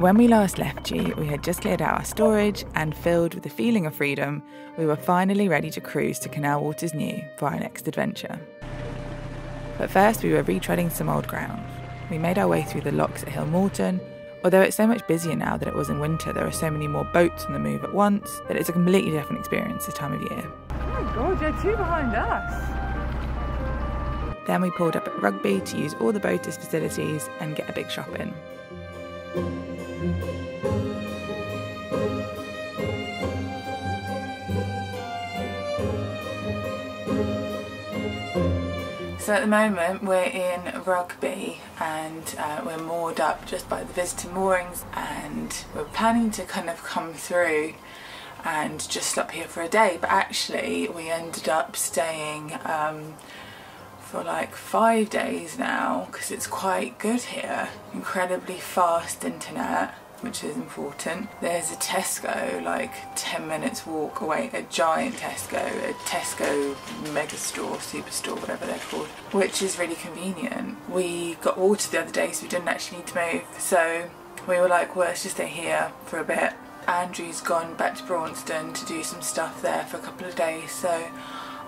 When we last left you, we had just cleared out our storage and, filled with the feeling of freedom, we were finally ready to cruise to Canal Waters New for our next adventure. But first we were retreading some old ground. We made our way through the locks at Hill Moreton. Although it's so much busier now than it was in winter, there are so many more boats on the move at once that it's a completely different experience this time of year. Oh my god, there are two behind us! Then we pulled up at Rugby to use all the boaters' facilities and get a big shop in. So at the moment we're in Rugby and we're moored up just by the visitor moorings, and we're planning to kind of come through and just stop here for a day, but actually we ended up staying for like 5 days now because it's quite good here. Incredibly fast internet, which is important. There's a Tesco like 10 minutes walk away, a giant Tesco, a Tesco Megastore, Superstore, whatever they're called, which is really convenient. We got water the other day so we didn't actually need to move, so we were like, well, let's just stay here for a bit. Andrew's gone back to Braunston to do some stuff there for a couple of days, so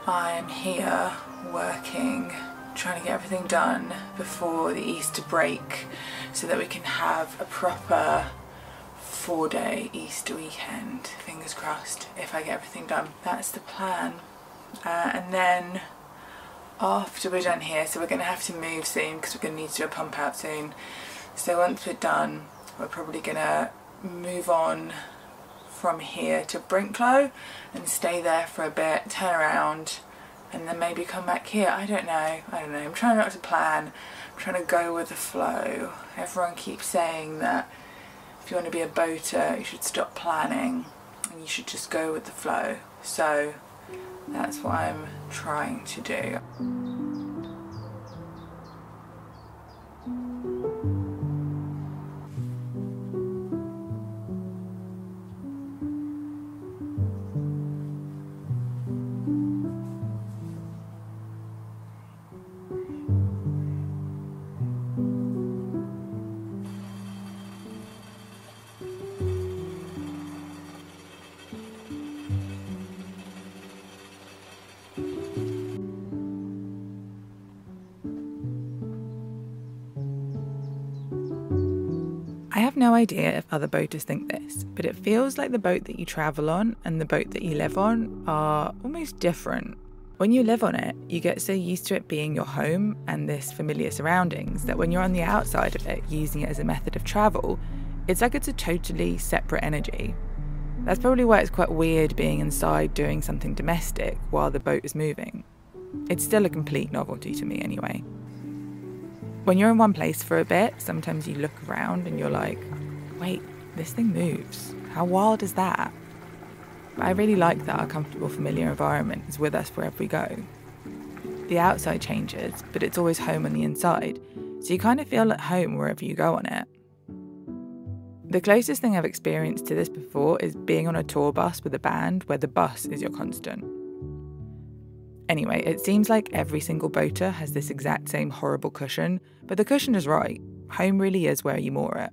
I am here working, trying to get everything done before the Easter break so that we can have a proper 4-day Easter weekend, fingers crossed, if I get everything done. That's the plan. And then after we're done here, so we're going to have to move soon because we're going to need to do a pump out soon. So once we're done, we're probably going to move on from here to Brinklow and stay there for a bit, turn around, and then maybe come back here. I don't know. I'm trying not to plan. I'm trying to go with the flow. Everyone keeps saying that if you want to be a boater, you should stop planning and you should just go with the flow. So that's what I'm trying to do. I have no idea if other boaters think this, but it feels like the boat that you travel on and the boat that you live on are almost different. When you live on it, you get so used to it being your home and this familiar surroundings that when you're on the outside of it, using it as a method of travel, it's like it's a totally separate energy. That's probably why it's quite weird being inside doing something domestic while the boat is moving. It's still a complete novelty to me anyway. When you're in one place for a bit, sometimes you look around and you're like, wait, this thing moves. How wild is that? But I really like that our comfortable, familiar environment is with us wherever we go. The outside changes, but it's always home on the inside, so you kind of feel at home wherever you go on it. The closest thing I've experienced to this before is being on a tour bus with a band where the bus is your constant. Anyway, it seems like every single boater has this exact same horrible cushion, but the cushion is right. Home really is where you moor it.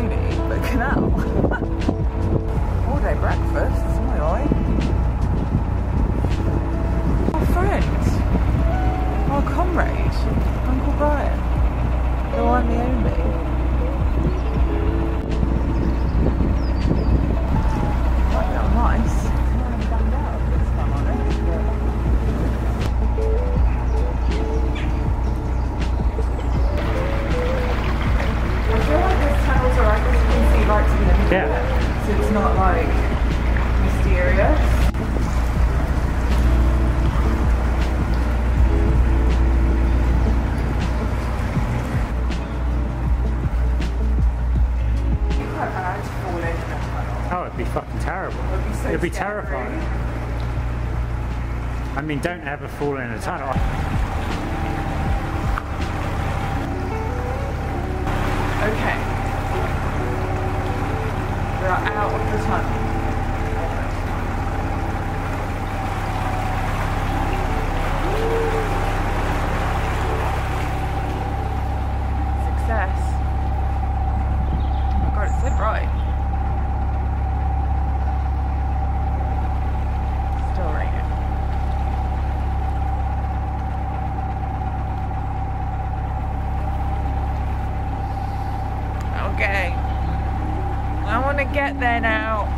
uni, but canal. All day breakfast, oi oi. Our friend, our comrade, Uncle Brian, the one, the only. Quite nice. Right to the end. Yeah. So it's not like mysterious. It'd be quite bad to fall in a tunnel. Oh, it'd be fucking terrible. It'd be so scary. Terrifying. I mean, don't ever fall in a tunnel. Okay. We are out of the tunnel. Success. Oh my god, it's so bright. Still raining. Okay. I want to get there now.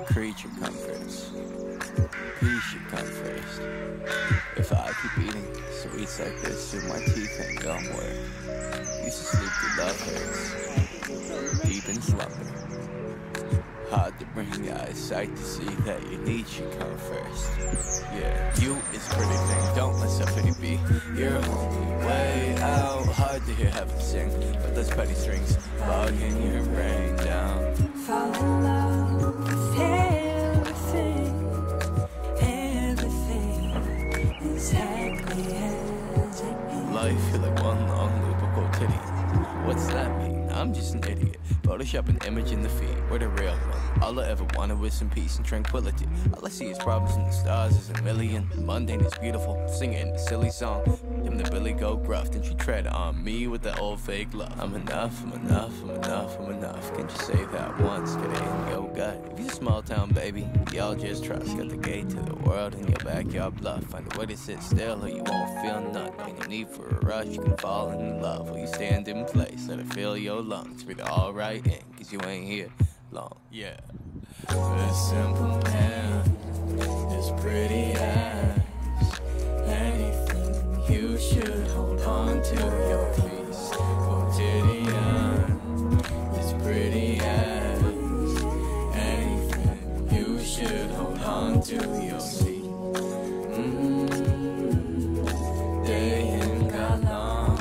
Creature come first. Peace should come first. If I keep eating sweets like this till my teeth ain't gonna work. Used to sleep through love hurts. Deep in slumber. Hard to bring eyesight to see that your needs should come first. Yeah, you is pretty thing, don't let somebody be your only way out. Hard to hear heaven sing, but those petty strings bogging your brain down. Fall in love with everything exactly as it is. Life feel like one long loop of quotidity. What's that mean? I'm just an idiot. Photoshop an image in the feed, we're the real one. All I ever wanted was some peace and tranquility. All I see is problems and the stars is a million. Mundane is beautiful, singing a silly song. Them the Billy go gruff, then she tread on me with that old fake love. I'm enough, I'm enough, I'm enough, I'm enough. Can't you say that once, get it in your gut? If you're a small town baby, y'all just trust. Got the gate to the world in your backyard bluff. Find a way to sit still or you won't feel nothing. Ain't no need for a rush, you can fall in love. Or you stand in place, let it fill your lungs. Breathe it all right in, cause you ain't here long, yeah. A simple man is pretty as anything. You should hold on to your peace. Quotidian is pretty as anything. You should hold on to your seat. They ain't got long,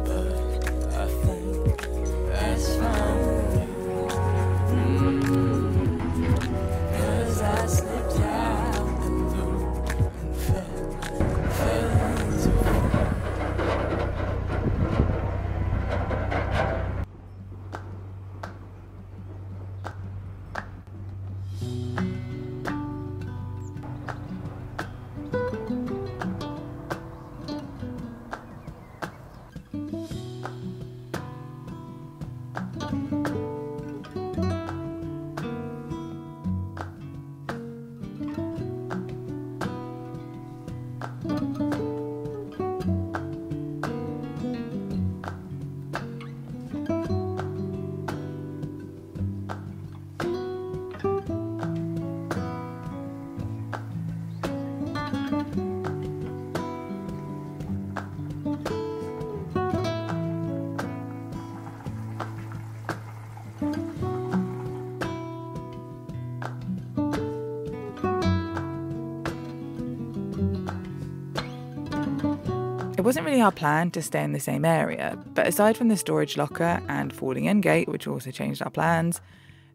but I think that's fine with me. Cause I slipped out the loop and fell into it. It wasn't really our plan to stay in the same area, but aside from the storage locker and falling in gate, which also changed our plans,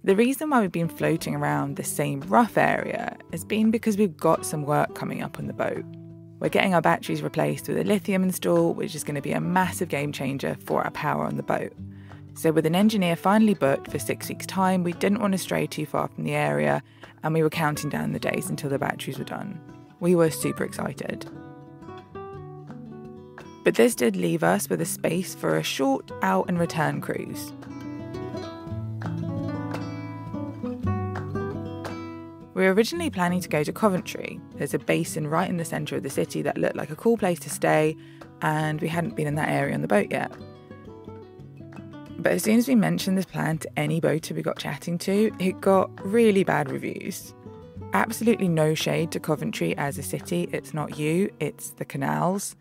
the reason why we've been floating around the same rough area has been because we've got some work coming up on the boat. We're getting our batteries replaced with a lithium install, which is going to be a massive game changer for our power on the boat. So with an engineer finally booked for 6 weeks' time, we didn't want to stray too far from the area, and we were counting down the days until the batteries were done. We were super excited. But this did leave us with a space for a short out and return cruise. We were originally planning to go to Coventry. There's a basin right in the centre of the city that looked like a cool place to stay, and we hadn't been in that area on the boat yet. But as soon as we mentioned this plan to any boater we got chatting to, it got really bad reviews. Absolutely no shade to Coventry as a city, it's not you, it's the canals.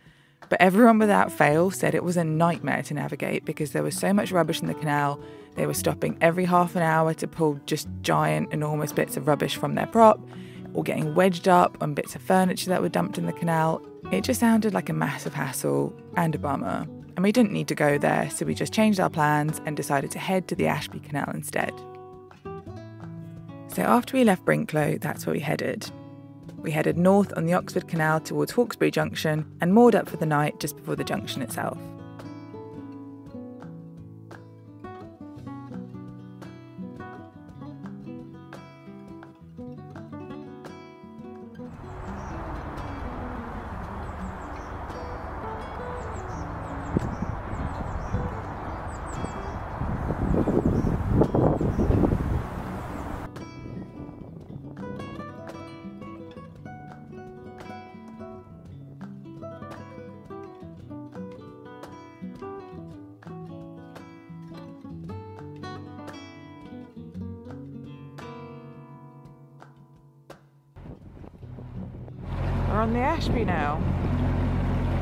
But everyone without fail said it was a nightmare to navigate because there was so much rubbish in the canal. They were stopping every half an hour to pull just giant, enormous bits of rubbish from their prop, or getting wedged up on bits of furniture that were dumped in the canal. It just sounded like a massive hassle and a bummer. And we didn't need to go there, so we just changed our plans and decided to head to the Ashby Canal instead. So after we left Brinklow, that's where we headed. We headed north on the Oxford Canal towards Hawkesbury Junction and moored up for the night just before the junction itself. on the Ashby now.